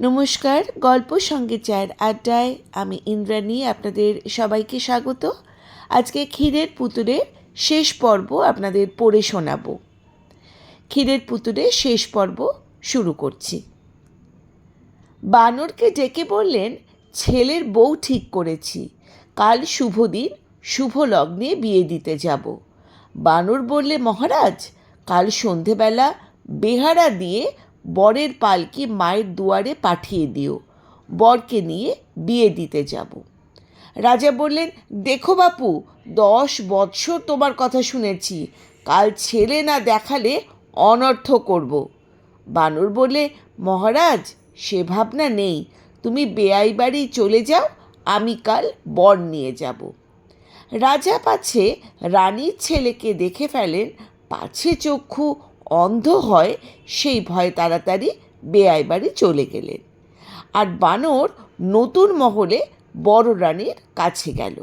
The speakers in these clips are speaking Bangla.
নমস্কার, গল্প সঙ্গে চায়ের আড্ডায় আমি ইন্দ্রাণী আপনাদের সবাইকে স্বাগত। আজকে ক্ষীরের পুতুলের শেষ পর্ব আপনাদের পড়ে শোনাব। ক্ষীরের পুতুলের শেষ পর্ব শুরু করছি। বানরকে ডেকে বললেন, ছেলের বউ ঠিক করেছি, কাল শুভ দিন, শুভ লগ্নে বিয়ে দিতে যাব। বানর বললে, মহারাজ, কাল সন্ধেবেলা বেহারা দিয়ে বরের পালকি মায়ের দুয়ারে পাঠিয়ে দিও, বরকে নিয়ে বিয়ে দিতে যাব। রাজা বললেন, দেখো বাপু, 10 বৎসর তোমার কথা শুনেছি, কাল ছেলে না দেখালে অনর্থ করব। বানর বলে, মহারাজ, সে ভাবনা নেই, তুমি বেয়াই বাড়ি চলে যাও, আমি কাল বর নিয়ে যাব। রাজা পাছে রানীর ছেলেকে দেখে ফেলেন, পাছে চক্ষু অন্ধ হয়, সেই ভয়ে তাড়াতাড়ি বেয়াই বাড়ি চলে গেলেন। আর বানর নতুন মহলে বড় রানীর কাছে গেল।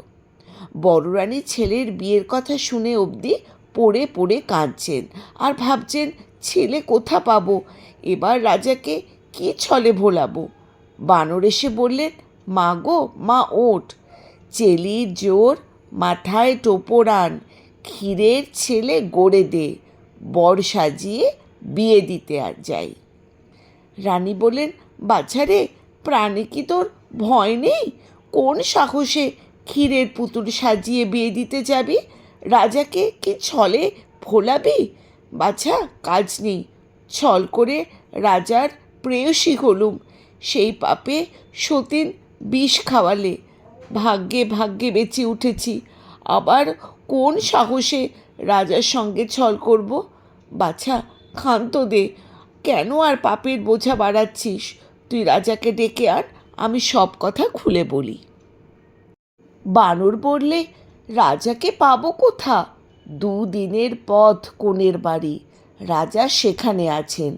বড় রানীর ছেলের বিয়ের কথা শুনে অবধি পড়ে পড়ে কাঁদছেন আর ভাবছেন, ছেলে কোথা পাবো, এবার রাজাকে কি ছলে ভোলাবো। বানর এসে বললেন, মা গো মা, ওঠ, চেলির জোর মাথায় টোপর আন, ক্ষীরের ছেলে গড়ে দে, বর সাজিয়ে বিয়ে দিতে আর যাই। রানী বললেন, বাছারে, প্রাণে কি তোর ভয় নেই? কোন সাহসে ক্ষীরের পুতুল সাজিয়ে বিয়ে দিতে যাবি? রাজাকে কি ছলে ভোলাবি? বাছা, কাজ নেই, ছল করে রাজার প্রেয়সী হলুম, সেই পাপে সতীন বিষ খাওয়ালে, ভাগ্যে ভাগ্যে বেঁচে উঠেছি, আবার কোন সাহসে রাজার সঙ্গে ছল করব? বাছা, ক্ষান্ত দে, কেন আর পাপের বোঝা বাড়াচ্ছিস? তুই রাজাকে ডেকে আন, আমি সব কথা খুলে বলি। বানর বললে, রাজাকে পাবো কোথা? 2 দিনের পথ কোণের বাড়ি, রাজা সেখানে আছেন,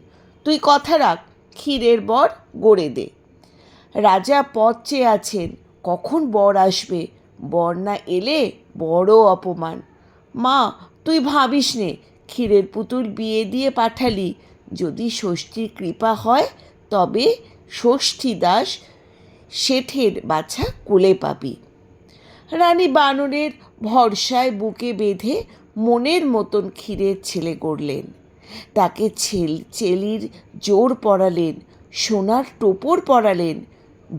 তুই কথা রাখ, ক্ষীরের বর গড়ে দে। রাজা পথ চেয়ে আছেন, কখন বর আসবে, বর না এলে বড় অপমান। মা, তুই ভাবিস নে, ক্ষীরের পুতুল বিয়ে দিয়ে পাঠালি, যদি ষষ্ঠীর কৃপা হয় তবে ষষ্ঠী দাস শেঠের বাছা কোলে পাবি। রানী বানরের ভরসায় বুকে বেঁধে মনের মতন ক্ষীরের ছেলে গড়লেন। তাকে চেলির জোর পরালেন, সোনার টোপর পরালেন,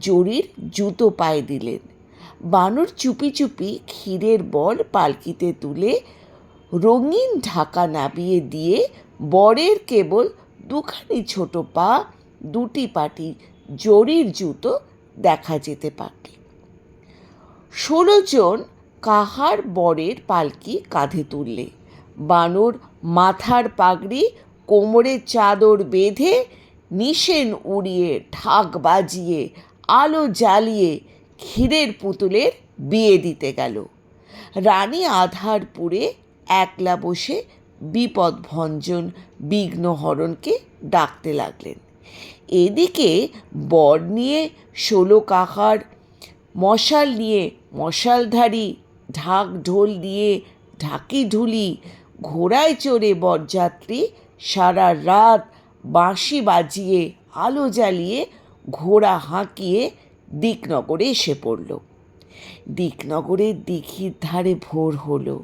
জরির জুতো পায়ে দিলেন। বানর চুপি চুপি ক্ষীরের বর পালকিতে তুলে রঙিন ঢাকা নাবিয়ে দিয়ে বরের কেবল 2খানি ছোট পা, 2টি পাটি জরির জুতো দেখা যেতে পারত। 16 জন কাহার বরের পালকি কাঁধে তুললে। বানর মাথার পাগড়ি, কোমরে চাদর বেঁধে, নিশেন উড়িয়ে, ঢাক বাজিয়ে, আলো জ্বালিয়ে ক্ষীরের পুতুলের বিয়ে দিতে গেল। রানী আধারপুরে একলা বসে বিপদভঞ্জন বিঘ্নহরণকে ডাকতে লাগলেন। এদিকে বর নিয়ে 16 কাহার, মশাল নিয়ে মশালধারী, ঢাক ঢোল দিয়ে ঢাকি ঢুলি, ঘোড়ায় চড়ে বরযাত্রী সারা রাত বাঁশি বাজিয়ে, আলো জ্বালিয়ে, ঘোড়া হাঁকিয়ে দিকনগরে এসে পড়ল। দিকনগরের দিঘির ধারে ভোর হলো,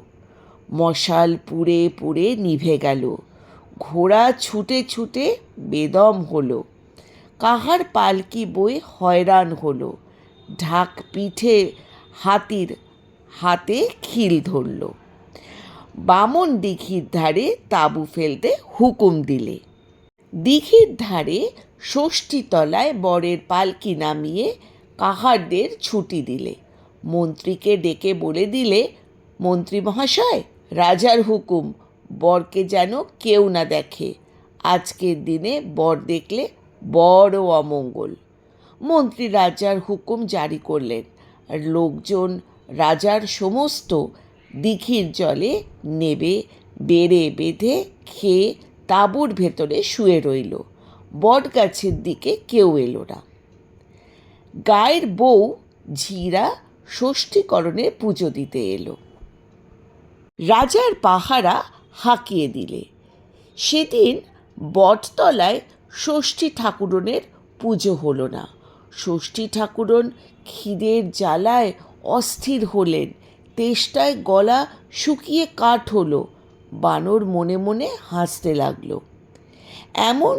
মশাল পুড়ে পুড়ে নিভে গেল, ঘোড়া ছুটে ছুটে বেদম হলো, কাহার পালকি বয়ে হয়রান হলো, ঢাক পিঠে হাতির হাতে খিল ধরল। বামন দিঘির ধারে তাঁবু ফেলতে হুকুম দিলে। দিঘির ধারে ষষ্ঠীতলায় বরের পালকি নামিয়ে কাহারদের ছুটি দিলে। মন্ত্রীকে ডেকে বলে দিলে, মন্ত্রী মহাশয়, রাজার হুকুম, বরকে যেন কেউ না দেখে, আজকের দিনে বর দেখলে বড় অমঙ্গল। মন্ত্রী রাজার হুকুম জারি করলেন, আর লোকজন রাজার সমস্ত দিঘির জলে নেবে বেড়ে বেঁধে খেয়ে তাঁবুর ভেতরে শুয়ে রইল। বট গাছের দিকে কেউ এলো না। গায়ের বউ ঝিরা ষষ্ঠীকরণে পুজো দিতে এলো। রাজার পাহারা হাঁকিয়ে দিলে। সেদিন বটতলায় ষষ্ঠী ঠাকুরনের পুজো হলো না। ষষ্ঠী ঠাকুরন খিদের জ্বালায় অস্থির হলেন, তেষ্টায় গলা শুকিয়ে কাঠ হলো। বানর মনে মনে হাসতে লাগলো। এমন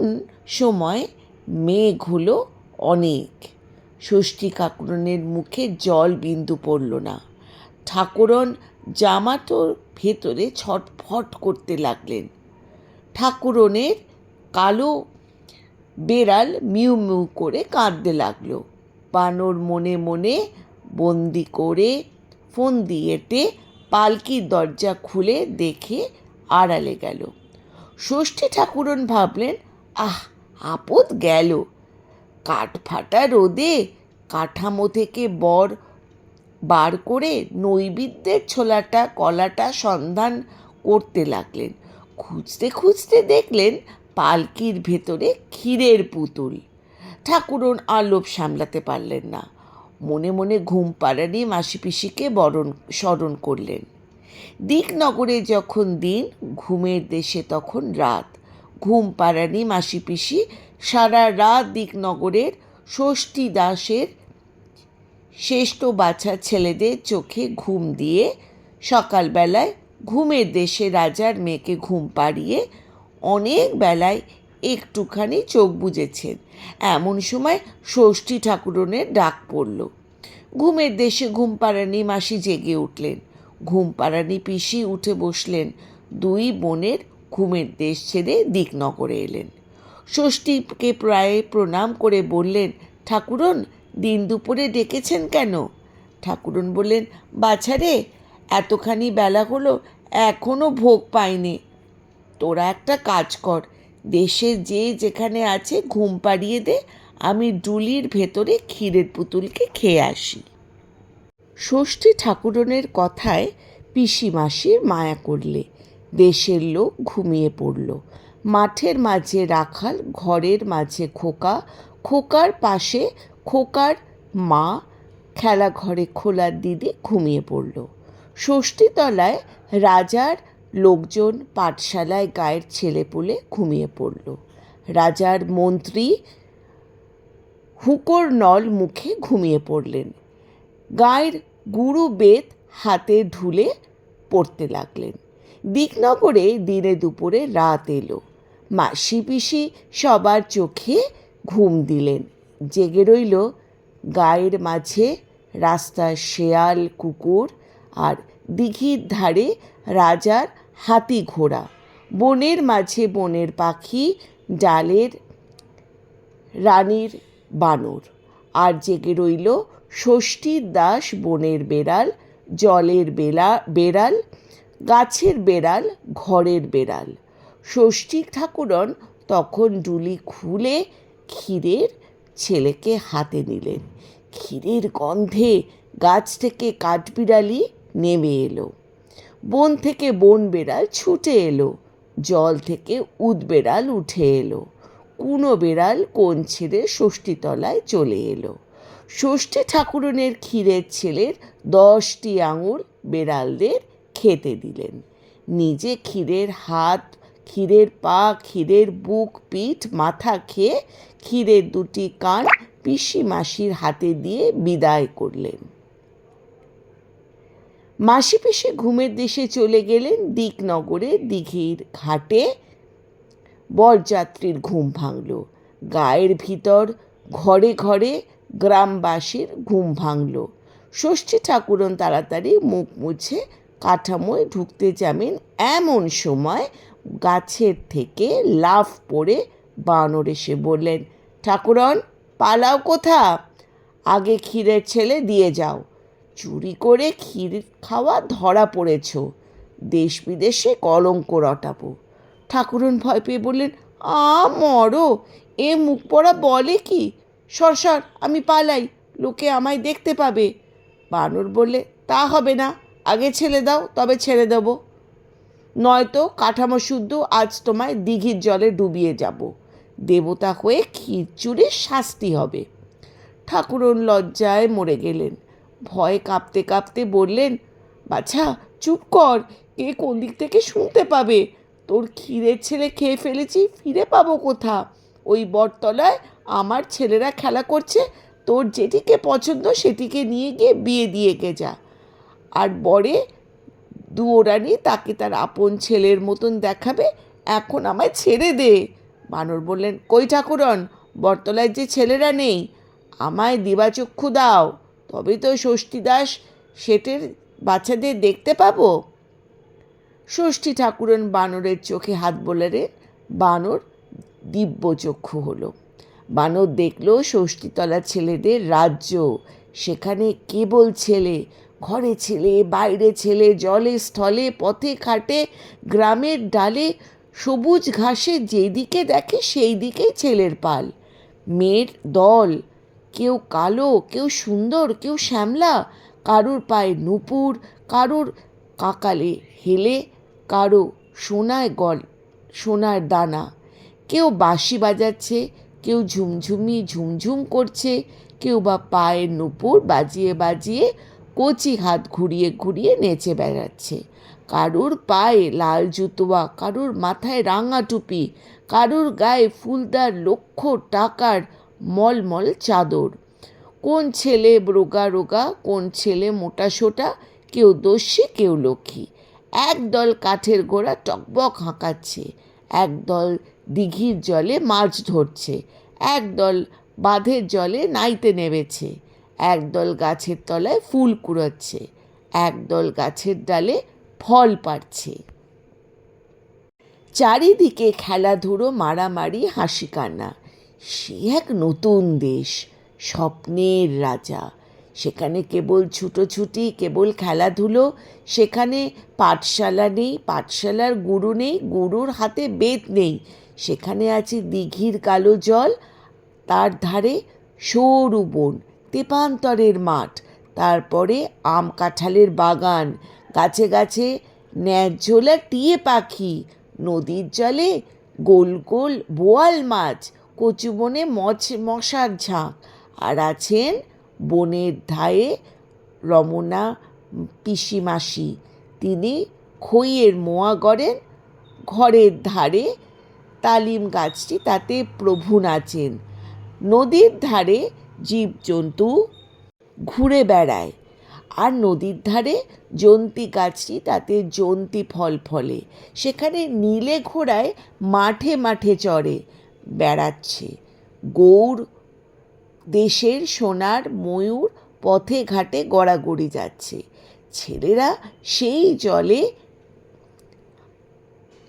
সময় মেঘ হলো অনেক। ষষ্ঠী ঠাকুরনের মুখে জল বিন্দু পড়ল না। ঠাকুরন জামাটোর ভেতরে ছটফট করতে লাগলেন। ঠাকুরনের কালো বেড়াল মিউ মিউ করে কাঁদতে লাগলো। বানর মনে মনে বন্দি করে ফোন দিয়েতে পালকির দরজা খুলে দেখে আড়ালে গেল। ষষ্ঠী ঠাকুরন ভাবলেন, আহ, আপদ গেল। কাঠফাটা রোদে কাঠামো থেকে বার করে নৈবেদ্যের ছোলাটা কলাটা সন্ধান করতে লাগলেন। খুঁজতে খুঁজতে দেখলেন পালকির ভেতরে ক্ষীরের পুতুল। ঠাকুরন আর লোভ সামলাতে পারলেন না। মনে মনে ঘুম পাড়ানি মাসিপিসিকে স্মরণ করলেন। দিকনগরে যখন দিন, ঘুমের দেশে তখন রাত। ঘুম পাড়ানি মাসিপিসি সারা রাত দিকনগরের ষষ্ঠী দাসের শ্রেষ্ঠ বাছা ছেলেদের চোখে ঘুম দিয়ে সকালবেলায় ঘুমের দেশে রাজার মেয়েকে ঘুম পাড়িয়ে অনেক বেলায় একটুখানি চোখ বুজেছেন। এমন সময় ষষ্ঠী ঠাকুরনের ডাক পড়ল। ঘুমের দেশে ঘুম পাড়ানি মাসি জেগে উঠলেন। ঘুম পাড়ানি পিসি উঠে বসলেন। দুই বোনের ঘুমের দেশ ছেড়ে দিকনগরে এলেন। ষষ্ঠীকে প্রায় প্রণাম করে বললেন, ঠাকুরন, দিন দুপুরে ডেকেছেন কেন? ঠাকুরন বললেন, বাছারে, এতখানি বেলা হলো এখনো ভোগ পাইনি। তোরা একটা কাজ কর, দেশে যে যেখানে আছে ঘুম পাড়িয়ে দে, আমি ডুলির ভেতরে ক্ষীরের পুতুলকে খেয়ে আসি। ষষ্ঠী ঠাকুরনের কথায় পিসি মাসির মায়া করলে। দেশের লোক ঘুমিয়ে পড়ল। মাঠের মাঝে রাখাল, ঘরের মাঝে খোকা, খোকার পাশে খোকার মা, খেলা ঘরে খোলার দিদি ঘুমিয়ে পড়ল। ষষ্ঠীতলায় রাজার লোকজন, পাঠশালায় গায়ের ছেলেপুলে ঘুমিয়ে পড়ল। রাজার মন্ত্রী হুকোর নল মুখে ঘুমিয়ে পড়লেন। গায়ের গুরু বেদ হাতে ঢুলে পড়তে লাগলেন। দিকনগরে দিনে দুপুরে রাত এলো। মাসি পিসি সবার চোখে ঘুম দিলেন। জেগে রইল গায়ের মাঝে রাস্তার শেয়াল কুকুর, আর দিঘির ধারে রাজার হাতি ঘোড়া, বনের মাঝে বনের পাখি, ডালের রানীর বানর। আর জেগে রইল ষষ্ঠীর দাস বনের বেড়াল, জলের বেড়াল, গাছের বেড়াল, ঘরের বেড়াল। ষষ্ঠী ঠাকুরন তখন ডুলি খুলে ক্ষীরের ছেলেকে হাতে নিলেন। ক্ষীরের গন্ধে গাছ থেকে কাঠবিড়ালি নেমে এলো, বন থেকে বন বেড়াল ছুটে এলো, জল থেকে উদ বেড়াল উঠে এলো, কুনো বেড়াল কোণ ছেড়ে ষষ্ঠীতলায় চলে এলো। ষষ্ঠী ঠাকুরনের ক্ষীরের ছেলের 10টি আঙুল বেড়ালদের খেতে দিলেন। নিজে ক্ষীরের হাত, ক্ষীরের পা, ক্ষীরের বুক, পিঠ, মাথা খেয়ে ক্ষীরের 2টি কান পিসি মাসির হাতে দিয়ে বিদায় করলেন। মাসি পিসি ঘুমের দেশে চলে গেলেন। দিকনগরে দিঘির ঘাটে বরযাত্রীর ঘুম ভাঙল। গায়ের ভিতর ঘরে ঘরে গ্রামবাসীর ঘুম ভাঙল। ষষ্ঠী ঠাকুরন তাড়াতাড়ি মুখ মুছে কাঠামোয় ঢুকতে যাবেন, এমন সময় গাছের থেকে লাফ পড়ে বানর এসে বললেন, ঠাকুরন, পালাও কোথা? আগে ক্ষীরের ছেলে দিয়ে যাও। চুরি করে ক্ষীর খাওয়া ধরা পড়েছ, দেশ বিদেশে কলঙ্ক রটাবো। ঠাকুরন ভয় পেয়ে বললেন, মরো, এ মুখ পড়া বলে কি? সর, আমি পালাই, লোকে আমায় দেখতে পাবে। বানর বললে, তা হবে না, আগে ছেড়ে দাও, তবে ছেড়ে দেব, নয়তো কাঠামো শুদ্ধ আজ তোমায় দিঘির জলে ডুবিয়ে যাব। দেবতা হয়ে ক্ষীর চুরির শাস্তি হবে। ঠাকুরন লজ্জায় মরে গেলেন। ভয় কাঁপতে কাঁপতে বললেন, বাছা চুপ কর, কে কোন দিক থেকে শুনতে পাবে? তোর ক্ষীরের ছেলে খেয়ে ফেলেছি, ফিরে পাবো কোথা? ওই বটতলায় আমার ছেলেরা খেলা করছে, তোর যেটিকে পছন্দ সেটিকে নিয়ে গিয়ে বিয়ে দিয়ে গে যা। আর বরে দুয়োরানি তাকে তার আপন ছেলের মতন দেখাবে, এখন আমায় ছেড়ে দে। বানর বললেন, কই ঠাকুরন, বটতলায় যে ছেলেরা নেই, আমায় দিবাচক্ষু দাও, তবে তো ষষ্ঠীদাস শেঠের বাচ্চাদের দেখতে পাবো। ষষ্ঠী ঠাকুরন বানরের চোখে হাত বোলারে বানর দিব্যচক্ষু হলো। বানর দেখল ষষ্ঠীতলা ছেলেদের রাজ্য, সেখানে কেবল ছেলে, ঘরে ছেলে, বাইরে ছেলে, জলে স্থলে, পথে ঘাটে, গ্রামের ডালে, সবুজ ঘাসে যেদিকে দেখে সেই দিকেই ছেলের পাল। মেয়ের দল, কেউ কালো, কেউ সুন্দর, কেউ শ্যামলা, কারোর পায়ে নূপুর, কারোর কাকালে হেলে, কারো সোনার দানা। কেউ বাঁশি বাজাচ্ছে, কেউ ঝুমঝুমি ঝুমঝুম করছে, কেউ বা পায়ের নূপুর বাজিয়ে বাজিয়ে কচি হাত ঘুরিয়ে ঘুরিয়ে নেচে বেড়াচ্ছে। কারুর পায়ে লাল জুতোয়া, কারুর মাথায় রাঙা টুপি, কারুর গায়ে ফুলদার লক্ষ টাকার মলমল চাদর। কোন ছেলে রোগা রোগা, কোন ছেলে মোটা সোটা, কেউ দস্যি, কেউ লক্ষ্মী। একদল কাঠের ঘোড়া টকবক হাঁকাচ্ছে, একদল দিঘির জলে মাছ ধরছে, একদল বাঁধের জলে নাইতে নেমেছে, একদল গাছের তলায় ফুল কুড়াচ্ছে, একদল গাছের ডালে ফল পাড়ছে। চারিদিকে খেলাধুলো, মারামারি, হাসি কান্না। সে এক নতুন দেশ, স্বপ্নের রাজা। সেখানে কেবল ছুটোছুটি, কেবল খেলাধুলো। সেখানে পাঠশালা নেই, পাঠশালার গুরু নেই, গুরুর হাতে বেত নেই। সেখানে আছে দিঘির কালো জল, তার ধারে সরু বন, তেপান্তরের মাঠ, তারপরে আম কাঁঠালের বাগান, গাছে গাছে ন্যায্যলা টিয়ে পাখি, নদীর জলে গোল গোল বোয়াল মাছ, কচু বনে মশার ঝাঁক। আর আছেন বনের ধারে রমনা পিসিমাসি, তিনি খইয়ের মোয়া গড়েন। ঘরের ধারে তালিম গাছটি, তাতে প্রভু নাচেন। নদীর ধারে জীবজন্তু ঘুরে বেড়ায়, আর নদীর ধারে জন্তি গাছটি, তাতে জন্তি ফল ফলে। সেখানে নীলে ঘোড়ায় মাঠে মাঠে চড়ে বেড়াচ্ছে। গৌড় দেশের সোনার ময়ূর পথে ঘাটে গড়াগড়ি যাচ্ছে। ছেলেরা সেই জলে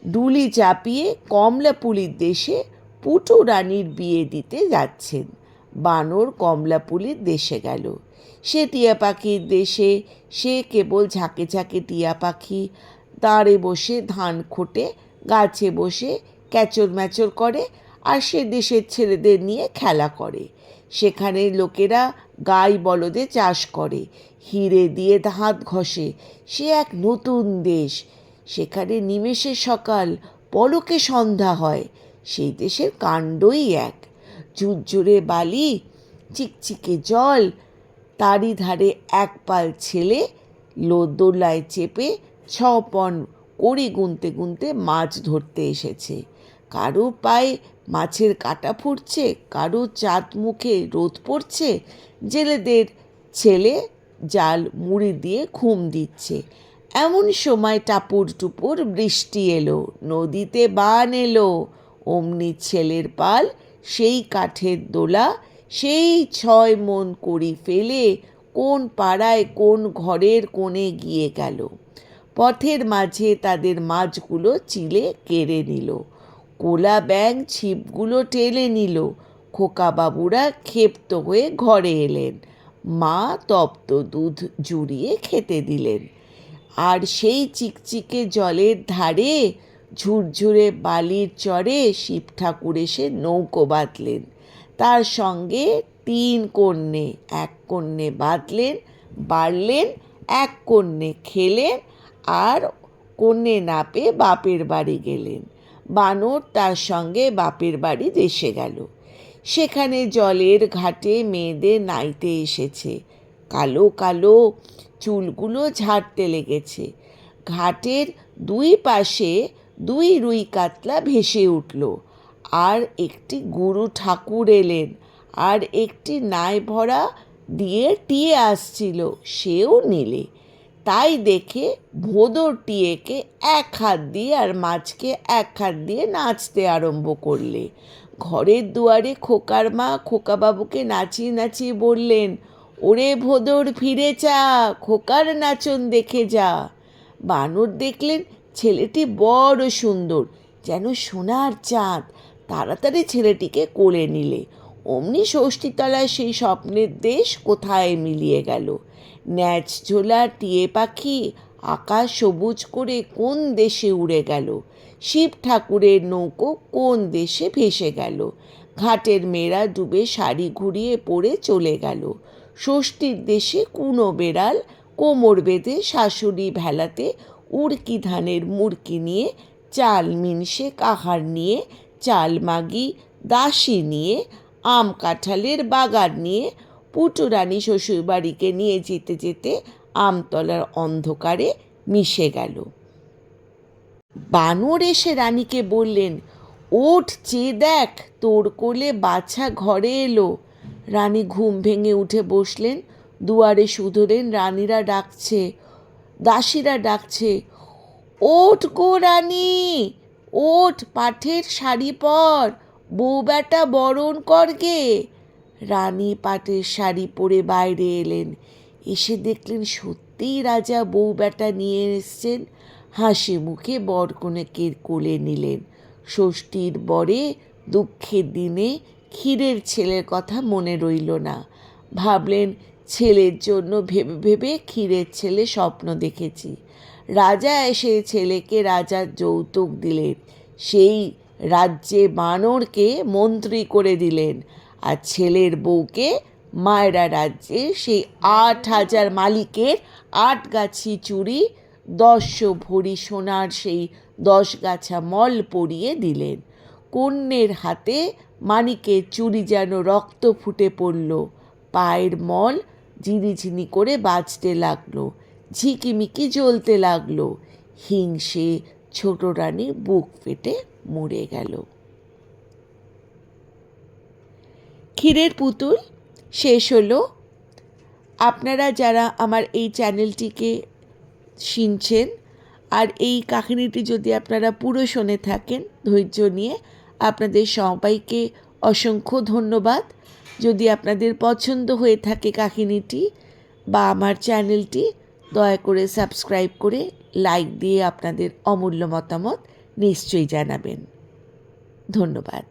ডুলি চাপিয়ে কমলাপুলির দেশে পুটু রানীর বিয়ে দিতে যাচ্ছেন। বানর কমলাপুলির দেশে গেল। সে টিয়া পাখির দেশে, সে কেবল ঝাঁকে ঝাঁকে টিয়া পাখি দাঁড়ে বসে ধান খোটে, গাছে বসে ক্যাচর ম্যাচর করে, আর সে দেশের ছেলেদের নিয়ে খেলা করে। সেখানে লোকেরা গাই বলদে চাষ করে, হিরে দিয়ে হাত ঘষে। সে এক নতুন দেশ, সেখানে নিমেষে সকাল, পলকে সন্ধ্যা হয়। সেই দেশের কাণ্ডই এক। ঝুরঝুরে বালি, চিকচিকে জল, তারই ধারে এক পাল ছেলে দোলায় চেপে 6 পণ কড়ি গুনতে গুনতে মাছ ধরতে এসেছে। কারো পায়ে মাছের কাঁটা ফুটছে, কারো চাঁদ মুখে রোদ পড়ছে। জেলেদের ছেলে জাল মুড়ি দিয়ে ঘুম দিচ্ছে। এমন সময় টাপুর টুপুর বৃষ্টি এলো, নদীতে বান এলো। অমনি ছেলের পাল সেই কাঠের দোলা, সেই 6 মণ কড়ি ফেলে কোন পাড়ায় কোন ঘরের কোণে গিয়ে গেল। পথের মাঝে তাদের মাছগুলো চিলে কেড়ে নিল, কোলা ব্যাঙ ছিপগুলো টেনে নিল। খোকাবাবুরা ক্ষেপ্ত হয়ে ঘরে এলেন, মা তপ্ত দুধ জুড়িয়ে খেতে দিলেন। আর সেই চিকচিকে জলের ধারে ঝুরঝুরে বালির চরে শিব ঠাকুর এসে নৌকো বাঁধলেন। তার সঙ্গে 3 কন্যে, 1 কন্যে বাড়লেন, 1 কন্যে খেলেন, আর কন্যে না পেয়ে বাপের বাড়ি গেলেন। বানর তার সঙ্গে বাপের বাড়ি দেশে গেল। সেখানে জলের ঘাটে মেয়েদের নাইতে এসেছে। কালো কালো চুলগুলো ঝাড়তে লেগেছে। ঘাটের 2 পাশে 2 রুই কাতলা ভেসে উঠল, আর একটি গুরু ঠাকুর এলেন, আর একটি নাই ভরা দিয়ে টিয়ে আসছিল, সেও নিলে। তাই দেখে ভোঁদর টিয়েকে এক হাত দিয়ে আর মাছকে এক হাত দিয়ে নাচতে আরম্ভ করলে। ঘরের দুয়ারে খোকার মা খোকাবাবুকে নাচিয়ে নাচিয়ে বললেন, ওরে ভোঁদর ফিরে চা, খোকার নাচন দেখে যা। বানর দেখলেন ছেলেটি বড় সুন্দর, যেন সোনার চাঁদ। তাড়াতাড়ি ছেলেটিকে কোলে নিলে। অমনি ষষ্ঠীতলায় সেই স্বপ্নের দেশ কোথায় মিলিয়ে গেল। ন্যাচ ঝোলা টিয়ে পাখি আকাশ সবুজ করে কোন দেশে উড়ে গেল। শিব ঠাকুরের নৌকো কোন দেশে ভেসে গেল। ঘাটের মেয়েরা ডুবে শাড়ি ঘুরিয়ে পড়ে চলে গেল। ষষ্ঠীর দেশে কুনো বেড়াল কোমর বেঁধে শাশুড়ি ভেলাতে উড়কি ধানের মুড়কি নিয়ে, চাল মিনসে কাহার নিয়ে, চাল মাগি দাসী নিয়ে, আম কাঁঠালের বাগান নিয়ে পুটুরানী শ্বশুরবাড়িকে নিয়ে যেতে যেতে আমতলার অন্ধকারে মিশে গেল। বানর এসে রানীকে বললেন, ওঠ চেয়ে দেখ, তোর কোলে বাছা ঘরে এলো। রানী ঘুম ভেঙে উঠে বসলেন। দুয়ারে শুধোলেন, রানীরা ডাকছে, দাসীরা ডাকছে, ওঠ গো রানী, ওঠ, পাঠের শাড়ি পর, বউ বেটা বরণ করগে। রানী পাটের শাড়ি পরে বাইরে এলেন। এসে দেখলেন সত্যিই রাজা বউ বেটা নিয়ে এসছেন। হাসি মুখে বরকনেকে কোলে নিলেন। ষষ্ঠীর বরে দুঃখের দিনে ক্ষীরের ছেলের কথা মনে রইল না। ভাবলেন, ছেলের জন্য ভেবে ভেবে ক্ষীরের ছেলে স্বপ্ন দেখেছি। রাজা এসে ছেলেকে রাজার যৌতুক দিলেন। সেই রাজ্যে বানরকে মন্ত্রী করে দিলেন, আর ছেলের বউকে মায়রা রাজ্যে সেই 8,000 মালিকের 8 গাছি চুড়ি, 10 ভরি সোনার সেই 10 গাছা মল পরিয়ে দিলেন। কন্যের হাতে মানিকের চুড়ি যেন রক্ত ফুটে পড়ল। পায়ের মল ঝিরিঝিরি করে বাজতে লাগলো, ঝিকিমিকি জ্বলতে লাগলো। হিংসে ছোট রানী বুক ফেটে মরে গেল। ক্ষীরের পুতুল শেষ হলো। আপনারা যারা আমার এই চ্যানেলটিকে শুনছেন, আর এই কাহিনীটি যদি আপনারা পুরো শুনে থাকেন ধৈর্য নিয়ে, আপনাদের সবাইকে অসংখ্য ধন্যবাদ। যদি আপনাদের পছন্দ হয়ে থাকে কাহিনীটি বা আমার চ্যানেলটি, দয়া করে সাবস্ক্রাইব করে লাইক দিয়ে আপনাদের অমূল্য মতামত নিশ্চয়ই জানাবেন। ধন্যবাদ।